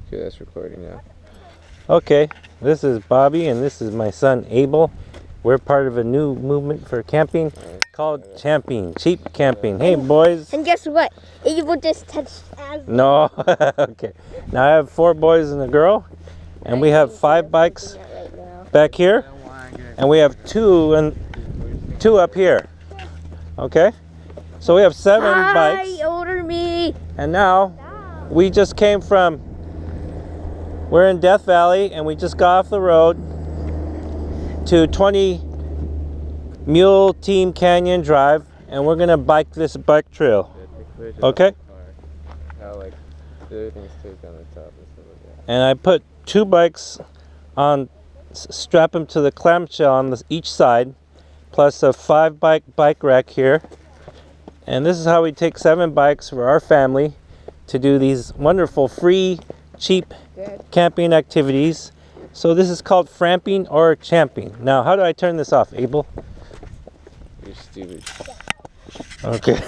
Okay, that's recording now. Okay, this is Bobby and this is my son Abel. We're part of a new movement for camping called Champing, Cheap Camping. Hey boys. And guess what? Abel just touched as No. Okay. Now I have 4 boys and a girl, and we have 5 bikes back here, and we have 2 up here. Okay? So we have 7 bikes. Older me. And now we just came from, we're in Death Valley and we just got off the road to 20 Mule Team Canyon Drive, and we're gonna bike this bike trail. Okay? How like everything's taped on the top and stuff like that. And I put 2 bikes on, strap them to the clamshell on each side, plus a 5 bike rack here. And this is how we take 7 bikes for our family to do these wonderful free, cheap camping activities. So this is called framping or champing. Now, how do I turn this off, Abel? You're stupid. Okay.